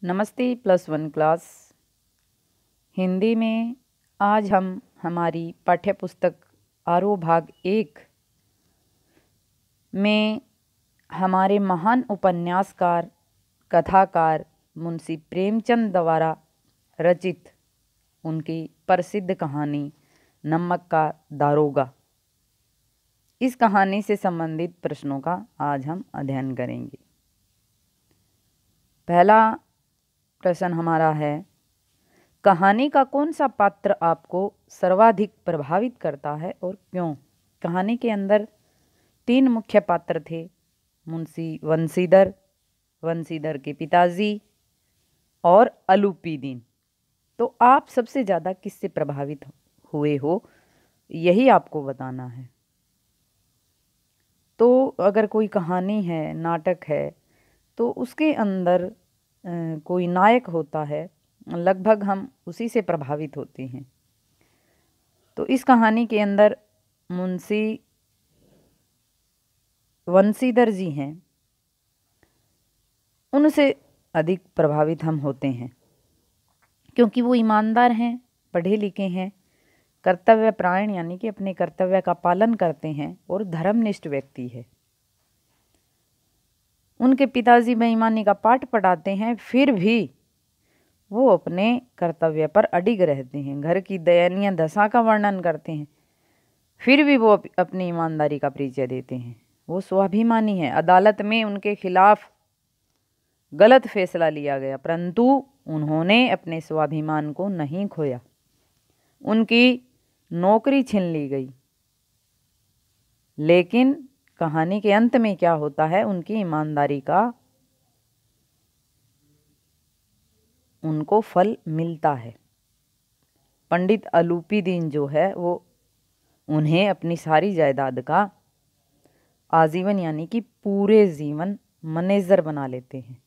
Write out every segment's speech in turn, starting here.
नमस्ते +1 क्लास हिंदी में आज हम हमारी पाठ्य पुस्तक आरोह भाग 1 में हमारे महान उपन्यासकार कथाकार मुंशी प्रेमचंद द्वारा रचित उनकी प्रसिद्ध कहानी नमक का दारोगा, इस कहानी से संबंधित प्रश्नों का आज हम अध्ययन करेंगे। पहला प्रश्न हमारा है, कहानी का कौन सा पात्र आपको सर्वाधिक प्रभावित करता है और क्यों? कहानी के अंदर 3 मुख्य पात्र थे, मुंशी वंशीधर, वंशीधर के पिताजी और अलूपीदीन। तो आप सबसे ज़्यादा किससे प्रभावित हुए हो, यही आपको बताना है। तो अगर कोई कहानी है, नाटक है, तो उसके अंदर कोई नायक होता है, लगभग हम उसी से प्रभावित होते हैं। तो इस कहानी के अंदर मुंशी वंशीधर जी हैं, उनसे अधिक प्रभावित हम होते हैं क्योंकि वो ईमानदार हैं, पढ़े लिखे हैं, कर्तव्य परायण यानी कि अपने कर्तव्य का पालन करते हैं और धर्मनिष्ठ व्यक्ति है। उनके पिताजी बेईमानी का पाठ पढ़ाते हैं, फिर भी वो अपने कर्तव्य पर अडिग रहते हैं। घर की दयनीय दशा का वर्णन करते हैं, फिर भी वो अपनी ईमानदारी का परिचय देते हैं। वो स्वाभिमानी है। अदालत में उनके खिलाफ गलत फैसला लिया गया, परंतु उन्होंने अपने स्वाभिमान को नहीं खोया। उनकी नौकरी छीन ली गई, लेकिन कहानी के अंत में क्या होता है, उनकी ईमानदारी का उनको फल मिलता है। पंडित अलूपीदीन जो है वो उन्हें अपनी सारी जायदाद का आजीवन यानी कि पूरे जीवन मैनेजर बना लेते हैं।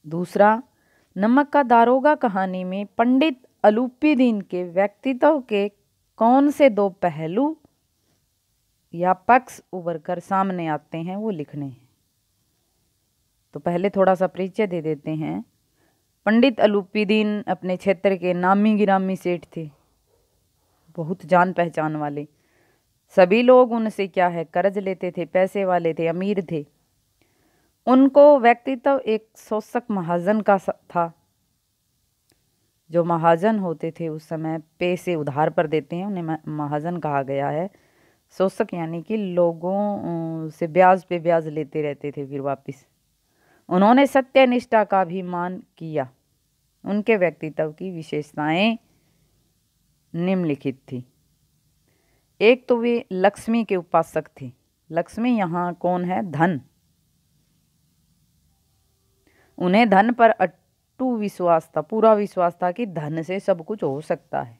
दूसरा, नमक का दारोगा कहानी में पंडित अलूपीदीन के व्यक्तित्व के कौन से 2 पहलू या पक्ष उभर कर सामने आते हैं, वो लिखने हैं। तो पहले थोड़ा सा परिचय दे देते हैं। पंडित अलूपीदीन अपने क्षेत्र के नामी गिरामी सेठ थे, बहुत जान पहचान वाले। सभी लोग उनसे क्या है, कर्ज लेते थे, पैसे वाले थे, अमीर थे। उनको व्यक्तित्व एक शोषक महाजन का था। जो महाजन होते थे उस समय पैसे उधार पर देते हैं, उन्हें महाजन कहा गया है। शोषक यानी कि लोगों से ब्याज पे ब्याज लेते रहते थे फिर वापस। उन्होंने सत्यनिष्ठा का भी मान किया। उनके व्यक्तित्व की विशेषताएं निम्नलिखित थी। एक तो वे लक्ष्मी के उपासक थे। लक्ष्मी यहाँ कौन है? धन। उन्हें धन पर अटूट विश्वास था, पूरा विश्वास था कि धन से सब कुछ हो सकता है।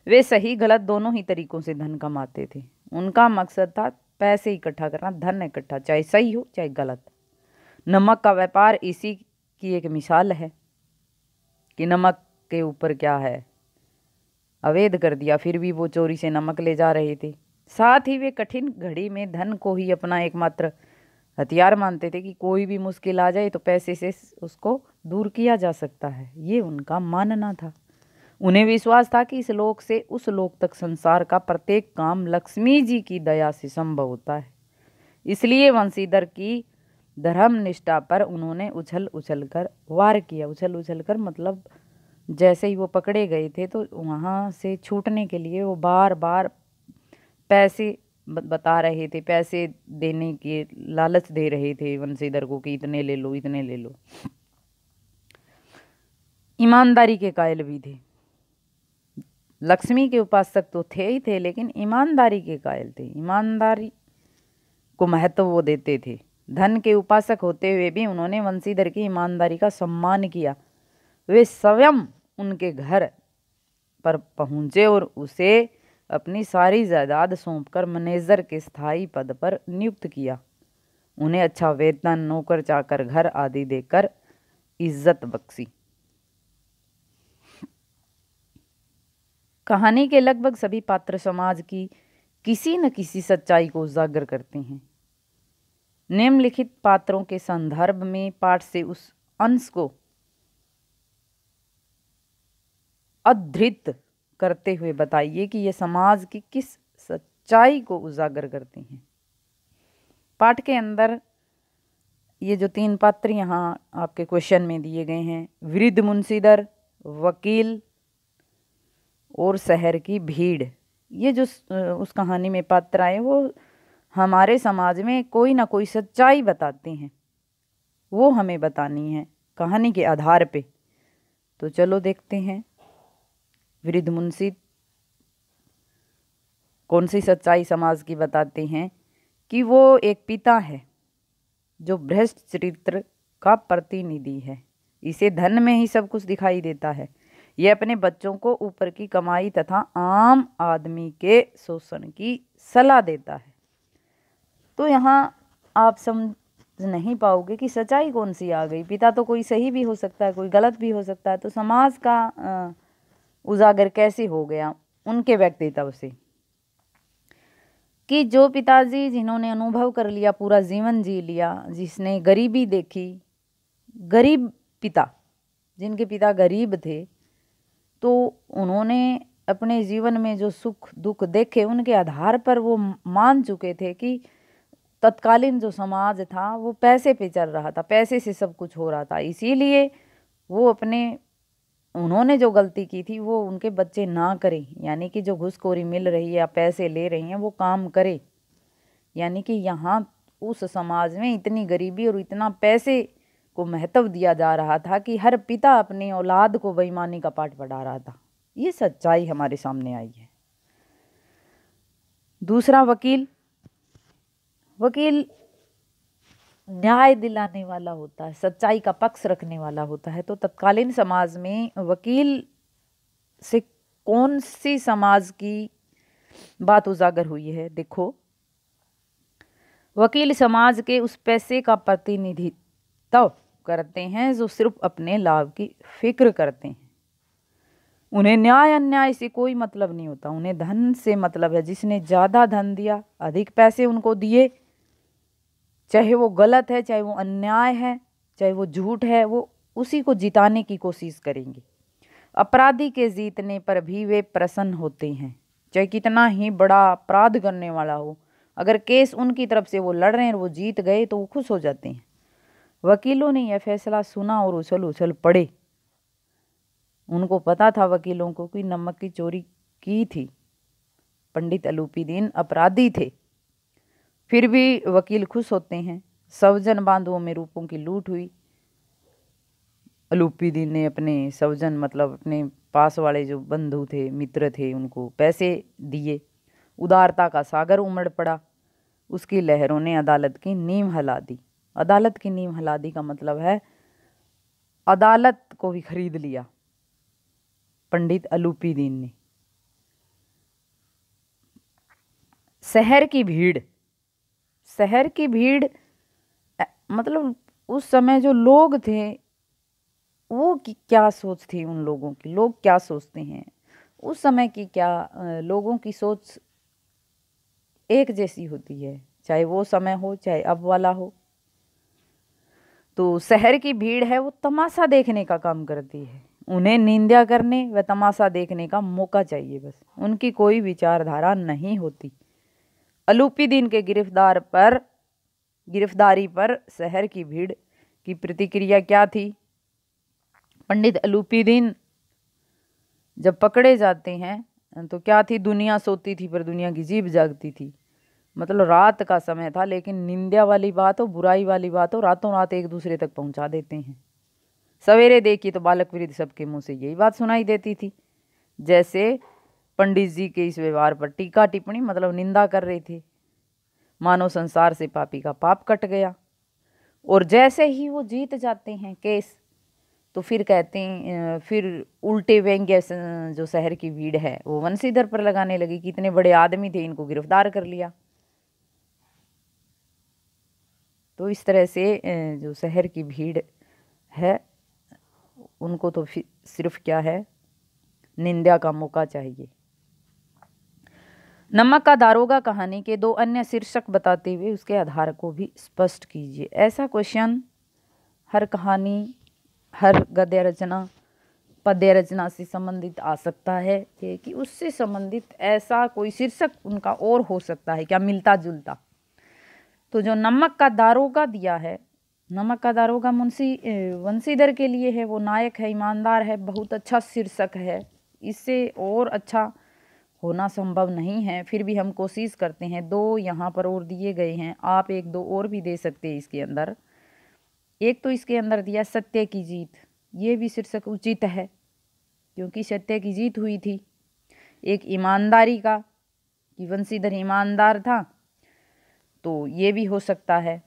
वे सही गलत दोनों ही तरीकों से धन कमाते थे। उनका मकसद था पैसे इकट्ठा करना, धन इकट्ठा, चाहे सही हो चाहे गलत। नमक का व्यापार इसी की एक मिसाल है कि नमक के ऊपर क्या है, अवैध कर दिया, फिर भी वो चोरी से नमक ले जा रहे थे। साथ ही वे कठिन घड़ी में धन को ही अपना एकमात्र हथियार मानते थे कि कोई भी मुश्किल आ जाए तो पैसे से उसको दूर किया जा सकता है। ये उनका मानना था। उन्हें विश्वास था कि इस लोक से उस लोक तक संसार का प्रत्येक काम लक्ष्मी जी की दया से संभव होता है। इसलिए वंशीधर की धर्म निष्ठा पर उन्होंने उछल उछल कर वार किया। उछल उछल कर मतलब जैसे ही वो पकड़े गए थे तो वहाँ से छूटने के लिए वो बार बार पैसे बता रहे थे, पैसे देने के लालच दे रहे थे वंशीधर को कि इतने ले लो, इतने ले लो। ईमानदारी के कायल भी थे। लक्ष्मी के उपासक तो थे ही थे, लेकिन ईमानदारी के कायल थे। ईमानदारी को महत्व वो देते थे। धन के उपासक होते हुए भी उन्होंने वंशीधर की ईमानदारी का सम्मान किया। वे स्वयं उनके घर पर पहुंचे और उसे अपनी सारी जायदाद सौंपकर मैनेजर के स्थायी पद पर नियुक्त किया। उन्हें अच्छा वेतन, नौकर चाकर, घर आदि देकर इज्जत बख्शी। कहानी के लगभग सभी पात्र समाज की किसी न किसी सच्चाई को उजागर करते हैं। निम्नलिखित पात्रों के संदर्भ में पाठ से उस अंश को अधृत करते हुए बताइए कि ये समाज की किस सच्चाई को उजागर करते हैं। पाठ के अंदर ये जो 3 पात्र यहाँ आपके क्वेश्चन में दिए गए हैं, वृद्ध मुंशीधर, वकील और शहर की भीड़, ये जो उस कहानी में पात्र आए वो हमारे समाज में कोई ना कोई सच्चाई बताते हैं, वो हमें बतानी है कहानी के आधार पे। तो चलो देखते हैं। वृद्ध मुंशी कौन सी सच्चाई समाज की बताते हैं कि वो एक पिता है जो भ्रष्ट चरित्र का प्रतिनिधि है। इसे धन में ही सब कुछ दिखाई देता है। यह अपने बच्चों को ऊपर की कमाई तथा आम आदमी के शोषण की सलाह देता है। तो यहाँ आप समझ नहीं पाओगे कि सच्चाई कौन सी आ गई। पिता तो कोई सही भी हो सकता है, कोई गलत भी हो सकता है, तो समाज का उजागर कैसे हो गया उनके व्यक्तित्व से कि जो पिताजी जिन्होंने अनुभव कर लिया, पूरा जीवन जी लिया, जिसने गरीबी देखी, गरीब पिता, जिनके पिता गरीब थे, तो उन्होंने अपने जीवन में जो सुख दुख देखे उनके आधार पर वो मान चुके थे कि तत्कालीन जो समाज था वो पैसे पे चल रहा था, पैसे से सब कुछ हो रहा था। इसीलिए वो उन्होंने जो गलती की थी वो उनके बच्चे ना करें, यानी कि जो घूसखोरी मिल रही है या पैसे ले रही हैं वो काम करे। यानी कि यहाँ उस समाज में इतनी गरीबी और इतना पैसे को महत्व दिया जा रहा था कि हर पिता अपनी औलाद को बेईमानी का पाठ पढ़ा रहा था। ये सच्चाई हमारे सामने आई है। दूसरा, वकील न्याय दिलाने वाला होता है, सच्चाई का पक्ष रखने वाला होता है। तो तत्कालीन समाज में वकील से कौन सी समाज की बात उजागर हुई है? देखो, वकील समाज के उस पैसे का प्रतिनिधित्व करते हैं जो सिर्फ अपने लाभ की फिक्र करते हैं। उन्हें न्याय अन्याय से कोई मतलब नहीं होता, उन्हें धन से मतलब है। जिसने ज़्यादा धन दिया, अधिक पैसे उनको दिए, चाहे वो गलत है, चाहे वो अन्याय है, चाहे वो झूठ है, वो उसी को जिताने की कोशिश करेंगे। अपराधी के जीतने पर भी वे प्रसन्न होते हैं, चाहे कितना ही बड़ा अपराध करने वाला हो। अगर केस उनकी तरफ से वो लड़ रहे हैं और वो जीत गए तो वो खुश हो जाते हैं। वकीलों ने यह फैसला सुना और उछल उछल पड़े। उनको पता था, वकीलों को, कि नमक की चोरी की थी, पंडित अलूपीदीन अपराधी थे। फिर भी वकील खुश होते हैं। सवजन बांधुओं में रूपों की लूट हुई। अलूपीदीन ने अपने सवजन मतलब अपने पास वाले जो बंधु थे, मित्र थे, उनको पैसे दिए। उदारता का सागर उमड़ पड़ा। उसकी लहरों ने अदालत की नींव हिला दी। अदालत की नींव हिला दी का मतलब है अदालत को भी खरीद लिया पंडित अलूपीदीन ने। शहर की भीड़ मतलब उस समय जो लोग थे वो क्या सोच थी उन लोगों की, लोग क्या सोचते हैं उस समय की, क्या लोगों की सोच एक जैसी होती है, चाहे वो समय हो चाहे अब वाला हो। तो शहर की भीड़ है वो तमाशा देखने का काम करती है। उन्हें निंदा करने व तमाशा देखने का मौका चाहिए, बस। उनकी कोई विचारधारा नहीं होती। अलूपीदीन के गिरफ्तारी पर शहर की भीड़ की प्रतिक्रिया क्या थी? पंडित अलूपीदीन जब पकड़े जाते हैं तो क्या थी? दुनिया सोती थी पर दुनिया की जीभ जागती थी। मतलब रात का समय था, लेकिन निंदा वाली बात हो, बुराई वाली बात हो, रातों रात एक दूसरे तक पहुंचा देते हैं। सवेरे देखिए तो बालक वृद्ध सबके मुंह से यही बात सुनाई देती थी। जैसे पंडित जी के इस व्यवहार पर टीका टिप्पणी मतलब निंदा कर रहे थे। मानो संसार से पापी का पाप कट गया। और जैसे ही वो जीत जाते हैं केस, तो फिर कहते हैं, फिर उल्टे व्यंग्य जो शहर की भीड़ है वो वंशीधर पर लगाने लगी कि इतने बड़े आदमी थे, इनको गिरफ्तार कर लिया। तो इस तरह से जो शहर की भीड़ है उनको तो सिर्फ क्या है, निंदा का मौका चाहिए। नमक का दारोगा कहानी के 2 अन्य शीर्षक बताते हुए उसके आधार को भी स्पष्ट कीजिए। ऐसा क्वेश्चन हर कहानी, हर गद्य रचना, पद्य रचना से संबंधित आ सकता है कि उससे संबंधित ऐसा कोई शीर्षक उनका और हो सकता है क्या, मिलता जुलता। तो जो नमक का दारोगा दिया है, नमक का दारोगा मुंशी वंशीधर के लिए है, वो नायक है, ईमानदार है, बहुत अच्छा शीर्षक है। इससे और अच्छा होना संभव नहीं है। फिर भी हम कोशिश करते हैं। 2 यहाँ पर और दिए गए हैं, आप 1-2 और भी दे सकते हैं इसके अंदर। एक तो इसके अंदर दिया सत्य की जीत, ये भी शीर्षक उचित है क्योंकि सत्य की जीत हुई थी। एक ईमानदारी का, कि वंशीधर ईमानदार था, तो ये भी हो सकता है।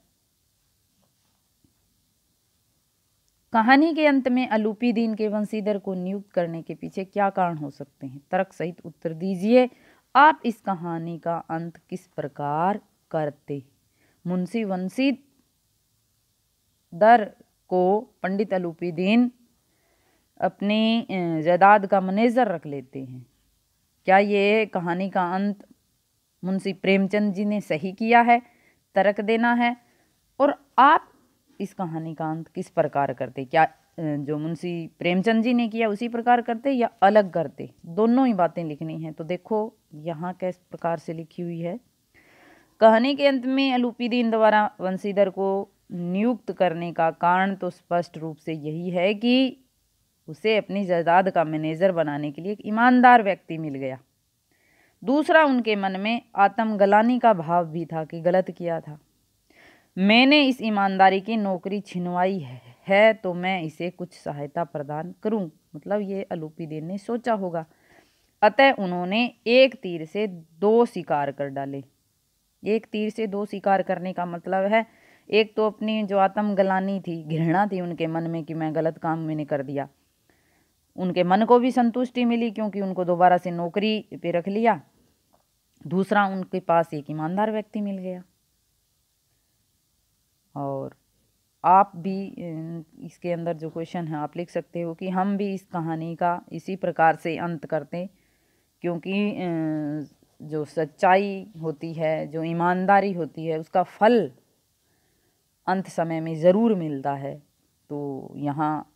कहानी के अंत में अलूपीदीन के वंशीधर को नियुक्त करने के पीछे क्या कारण हो सकते हैं? तर्क सहित उत्तर दीजिए। आप इस कहानी का अंत किस प्रकार करते? मुंशी वंशीधर को पंडित अलूपीदीन अपनी जायदाद का मैनेजर रख लेते हैं। क्या ये कहानी का अंत मुंशी प्रेमचंद जी ने सही किया है? तर्क देना है। और आप इस कहानी का अंत किस प्रकार करते? क्या जो मुंशी प्रेमचंद जी ने किया उसी प्रकार करते या अलग करते? दोनों ही बातें लिखनी है। तो देखो यहाँ किस प्रकार से लिखी हुई है। कहानी के अंत में अलूपीदीन द्वारा वंशीधर को नियुक्त करने का कारण तो स्पष्ट रूप से यही है कि उसे अपनी जायदाद का मैनेजर बनाने के लिए एक ईमानदार व्यक्ति मिल गया। दूसरा, उनके मन में आत्मग्लानि का भाव भी था कि गलत किया था। मैंने इस ईमानदारी की नौकरी छिनवाई है तो मैं इसे कुछ सहायता प्रदान करूं। मतलब ये अलूपीदीन ने सोचा होगा। अतः उन्होंने एक तीर से 2 शिकार कर डाले। एक तीर से 2 शिकार करने का मतलब है, एक तो अपनी जो आत्मग्लानि थी, घृणा थी उनके मन में कि मैं गलत काम मैंने कर दिया, उनके मन को भी संतुष्टि मिली क्योंकि उनको दोबारा से नौकरी पे रख लिया। दूसरा, उनके पास एक ईमानदार व्यक्ति मिल गया। और आप भी इसके अंदर जो क्वेश्चन है आप लिख सकते हो कि हम भी इस कहानी का इसी प्रकार से अंत करते, क्योंकि जो सच्चाई होती है, जो ईमानदारी होती है, उसका फल अंत समय में ज़रूर मिलता है। तो यहाँ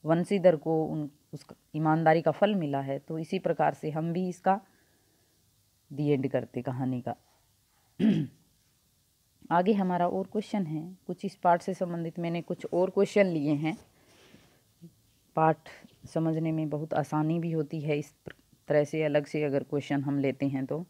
वंशीधर को उस ईमानदारी का फल मिला है, तो इसी प्रकार से हम भी इसका दी एंड करते कहानी का। आगे हमारा और क्वेश्चन है, कुछ इस पाठ से संबंधित मैंने कुछ और क्वेश्चन लिए हैं। पाठ समझने में बहुत आसानी भी होती है इस तरह से अलग से अगर क्वेश्चन हम लेते हैं तो।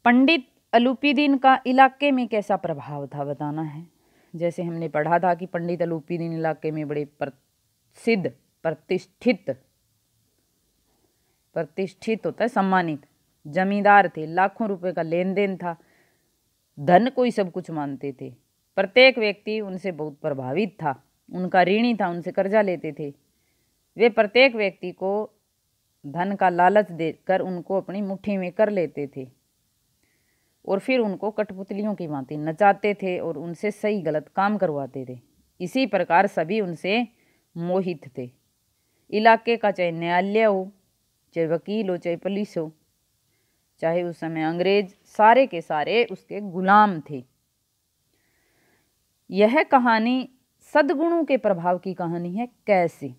पंडित अलूपीदीन का इलाके में कैसा प्रभाव था बताना है। जैसे हमने पढ़ा था कि पंडित अलूपीदीन इलाके में बड़े प्रसिद्ध, प्रतिष्ठित होता है, सम्मानित जमींदार थे। लाखों रुपए का लेन देन था, धन को ही सब कुछ मानते थे। प्रत्येक व्यक्ति उनसे बहुत प्रभावित था, उनका ऋणी था, उनसे कर्जा लेते थे। वे प्रत्येक व्यक्ति को धन का लालच देकर उनको अपनी मुट्ठी में कर लेते थे और फिर उनको कठपुतलियों की भांति नचाते थे और उनसे सही गलत काम करवाते थे। इसी प्रकार सभी उनसे मोहित थे। इलाके का चाहे न्यायालय हो, चाहे वकील हो, चाहे पुलिस हो, चाहे उस समय अंग्रेज, सारे के सारे उसके गुलाम थे। यह कहानी सद्गुणों के प्रभाव की कहानी है। कैसे?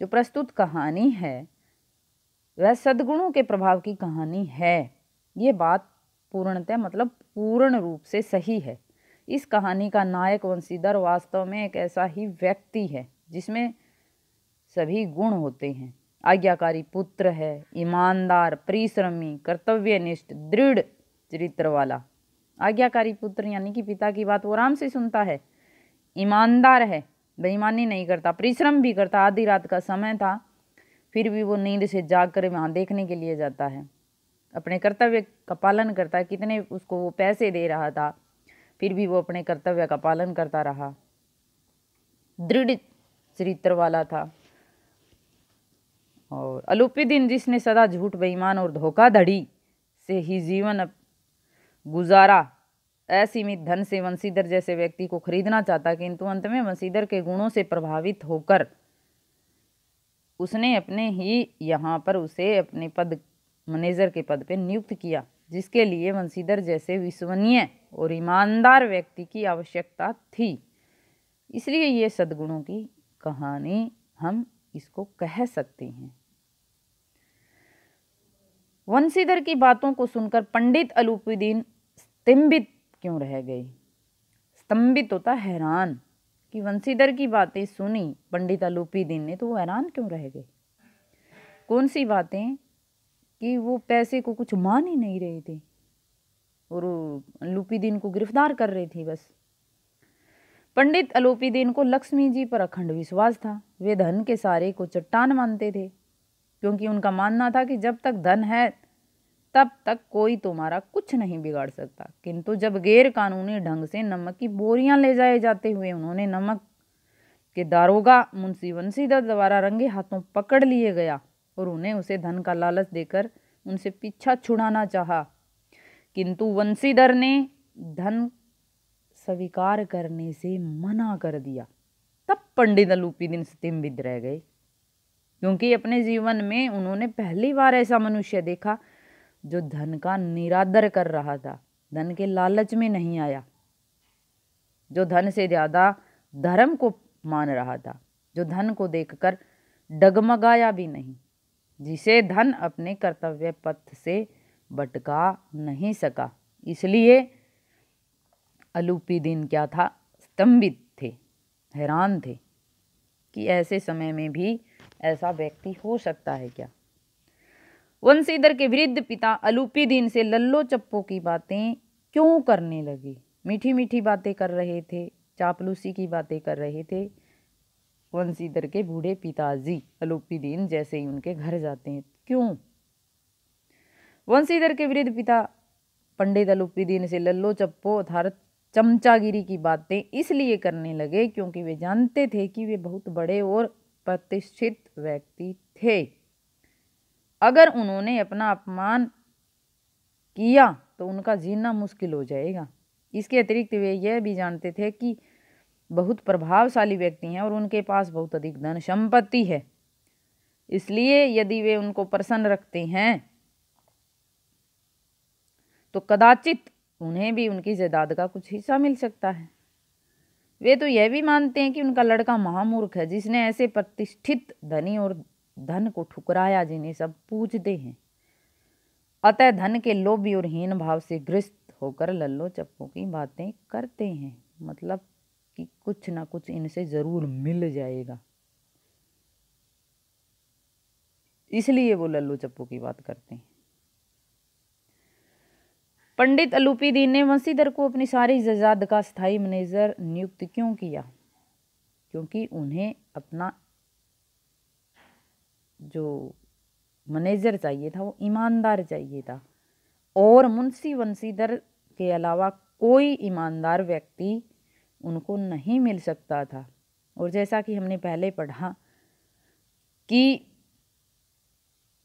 जो प्रस्तुत कहानी है वह सद्गुणों के प्रभाव की कहानी है। ये बात पूर्णतः मतलब पूर्ण रूप से सही है। इस कहानी का नायक वंशीधर वास्तव में एक ऐसा ही व्यक्ति है जिसमें सभी गुण होते हैं। आज्ञाकारी पुत्र है, ईमानदार, परिश्रमी, कर्तव्यनिष्ठ, दृढ़ चरित्र वाला। आज्ञाकारी पुत्र यानी कि पिता की बात वो आराम से सुनता है, ईमानदार है, बेईमानी नहीं करता, परिश्रम भी करता। आधी रात का समय था फिर भी वो नींद से जाग कर वहाँ देखने के लिए जाता है, अपने कर्तव्य का पालन करता है। कितने उसको वो पैसे दे रहा था फिर भी वो अपने कर्तव्य का पालन करता रहा। दृढ़ चरित्र वाला था। और अलूपीदीन जिसने सदा झूठ, बेईमान और धोखाधड़ी से ही जीवन गुजारा, असीमित धन से वंशीधर जैसे व्यक्ति को खरीदना चाहता, किंतु अंत में वंशीधर के गुणों से प्रभावित होकर उसने अपने ही यहाँ पर उसे अपने पद मैनेजर के पद पे नियुक्त किया, जिसके लिए वंशीधर जैसे विश्वसनीय और ईमानदार व्यक्ति की आवश्यकता थी। इसलिए ये सद्गुणों की कहानी हम इसको कह सकते हैं। वंशीधर की बातों को सुनकर पंडित अलूपुद्दीन स्तंभित क्यों रह गए? स्तंभित होता हैरान, कि वंशीधर की बातें सुनी पंडित अलूपुद्दीन ने तो वो हैरान क्यों रह गए। कौन सी बातें? कि वो पैसे को कुछ मान ही नहीं रहे थे और अलूपुद्दीन को गिरफ्तार कर रही थी बस। पंडित अलूपुद्दीन को लक्ष्मी जी पर अखंड विश्वास था। वे धन के सारे को चट्टान मानते थे, क्योंकि उनका मानना था कि जब तक धन है तब तक कोई तुम्हारा कुछ नहीं बिगाड़ सकता। किंतु जब गैर कानूनी ढंग से नमक की बोरियां ले जाए जाते हुए उन्होंने नमक के दारोगा मुंशी वंशीधर द्वारा रंगे हाथों पकड़ लिए गया और उन्हें उसे धन का लालच देकर उनसे पीछा छुड़ाना चाहा, किंतु वंशीधर ने धन स्वीकार करने से मना कर दिया। तब पंडित अलूपुद्दीन स्तंभित रह गए, क्योंकि अपने जीवन में उन्होंने पहली बार ऐसा मनुष्य देखा जो धन का निरादर कर रहा था, धन के लालच में नहीं आया, जो धन से ज्यादा धर्म को मान रहा था, जो धन को देखकर डगमगाया भी नहीं, जिसे धन अपने कर्तव्य पथ से भटका नहीं सका। इसलिए अलूपुद्दीन क्या था? स्तंभित थे, हैरान थे कि ऐसे समय में भी ऐसा व्यक्ति हो सकता है क्या। वंशीधर के वृद्ध पिता अलूपुद्दीन से लल्लो चप्पो की बातें क्यों करने लगे? मीठी मीठी बातें कर रहे थे, चापलूसी की बातें कर रहे थे। वंशीधर के बूढ़े पिताजी अलूपुद्दीन जैसे ही उनके घर जाते हैं, क्यों? वंशीधर के वृद्ध पिता पंडित अलूपुद्दीन से लल्लो चप्पो अर्थात चमचागिरी की बातें इसलिए करने लगे क्योंकि वे जानते थे कि वे बहुत बड़े और प्रतिष्ठित व्यक्ति थे। अगर उन्होंने अपना अपमान किया तो उनका जीना मुश्किल हो जाएगा। इसके अतिरिक्त वे यह भी जानते थे कि बहुत प्रभावशाली व्यक्ति हैं और उनके पास बहुत अधिक धन संपत्ति है। इसलिए यदि वे उनको प्रसन्न रखते हैं तो कदाचित उन्हें भी उनकी जायदाद का कुछ हिस्सा मिल सकता है। वे तो यह भी मानते हैं कि उनका लड़का महामूर्ख है, जिसने ऐसे प्रतिष्ठित धनी और धन को ठुकराया जिन्हें सब पूजते हैं। अतः धन के लोभी और हीन भाव से ग्रस्त होकर लल्लो चप्पो की बातें करते हैं, मतलब कि कुछ ना कुछ इनसे जरूर मिल जाएगा, इसलिए वो लल्लो चप्पो की बात करते हैं। पंडित अलूपुद्दीन ने वंशीधर को अपनी सारी जायदाद का स्थायी मैनेजर नियुक्त क्यों किया? क्योंकि उन्हें अपना जो मैनेजर चाहिए था वो ईमानदार चाहिए था, और मुंशी वंशीधर के अलावा कोई ईमानदार व्यक्ति उनको नहीं मिल सकता था। और जैसा कि हमने पहले पढ़ा कि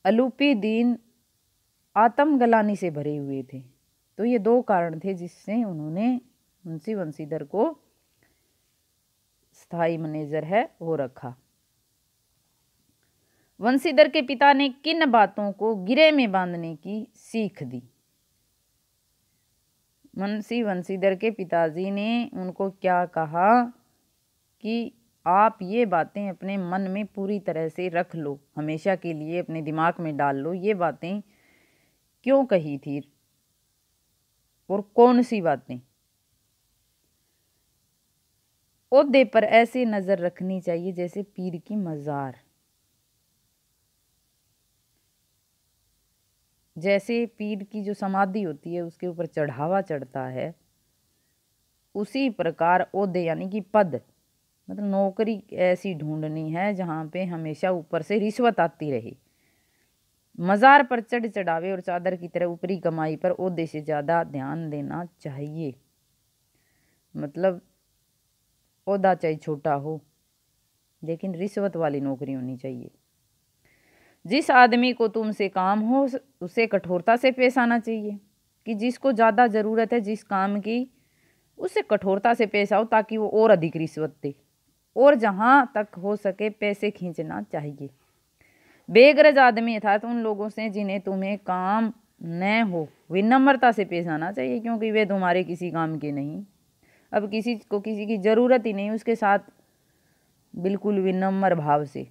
अलूपुद्दीन आत्मग्लानि से भरे हुए थे, तो ये दो कारण थे जिससे उन्होंने मुंशी वंशीधर को स्थायी मैनेजर है वो रखा। वंशीधर के पिता ने किन बातों को गिरे में बांधने की सीख दी? मुंशी वंशीधर के पिताजी ने उनको क्या कहा कि आप ये बातें अपने मन में पूरी तरह से रख लो, हमेशा के लिए अपने दिमाग में डाल लो। ये बातें क्यों कही थी और कौन सी बातें? ओहदे पर ऐसे नजर रखनी चाहिए जैसे पीर की मजार, जैसे पीर की जो समाधि होती है उसके ऊपर चढ़ावा चढ़ता है, उसी प्रकार ओहदे यानी कि पद, मतलब नौकरी ऐसी ढूंढनी है जहाँ पे हमेशा ऊपर से रिश्वत आती रहे। मजार पर चढ़ चढ़ावे और चादर की तरह ऊपरी कमाई पर ओहदे से ज़्यादा ध्यान देना चाहिए। मतलब ओहदा चाहे छोटा हो लेकिन रिश्वत वाली नौकरी होनी चाहिए। जिस आदमी को तुमसे काम हो उसे कठोरता से पेश आना चाहिए, कि जिसको ज़्यादा ज़रूरत है जिस काम की उससे कठोरता से पेश आओ ताकि वो और अधिक रिश्वत दे, और जहाँ तक हो सके पैसे खींचना चाहिए। बेगरज आदमी अर्थात उन लोगों से जिन्हें तुम्हें काम न हो विनम्रता से पेश आना चाहिए, क्योंकि वे तुम्हारे किसी काम के नहीं। अब किसी को किसी की ज़रूरत ही नहीं, उसके साथ बिल्कुल विनम्र भाव से,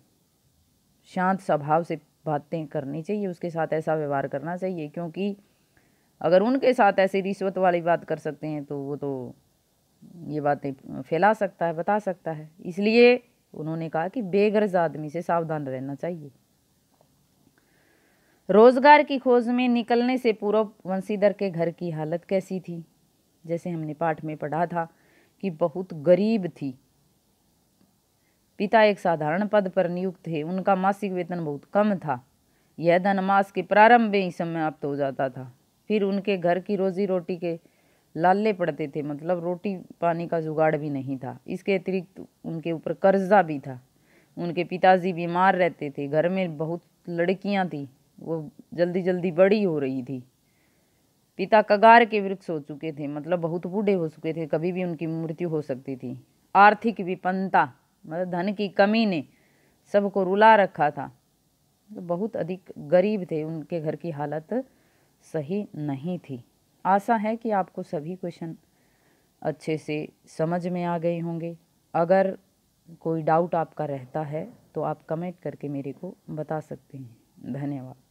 शांत स्वभाव से बातें करनी चाहिए, उसके साथ ऐसा व्यवहार करना चाहिए। क्योंकि अगर उनके साथ ऐसी रिश्वत वाली बात कर सकते हैं तो वो तो ये बातें फैला सकता है, बता सकता है। इसलिए उन्होंने कहा कि बेगरज आदमी से सावधान रहना चाहिए। रोजगार की खोज में निकलने से पूर्व वंशीधर के घर की हालत कैसी थी? जैसे हमने पाठ में पढ़ा था कि बहुत गरीब थी। पिता एक साधारण पद पर नियुक्त थे, उनका मासिक वेतन बहुत कम था। यह धन मास के प्रारंभ में ही समाप्त हो जाता था। फिर उनके घर की रोजी रोटी के लाले पड़ते थे, मतलब रोटी पानी का जुगाड़ भी नहीं था। इसके अतिरिक्त उनके ऊपर कर्जा भी था। उनके पिताजी बीमार रहते थे, घर में बहुत लड़कियां थी, वो जल्दी जल्दी बड़ी हो रही थी। पिता कगार के वृक्ष हो चुके थे, मतलब बहुत बूढ़े हो चुके थे, कभी भी उनकी मृत्यु हो सकती थी। आर्थिक विपन्नता मतलब धन की कमी ने सबको रुला रखा था, तो बहुत अधिक गरीब थे, उनके घर की हालत सही नहीं थी। आशा है कि आपको सभी क्वेश्चन अच्छे से समझ में आ गए होंगे। अगर कोई डाउट आपका रहता है तो आप कमेंट करके मेरे को बता सकते हैं। धन्यवाद।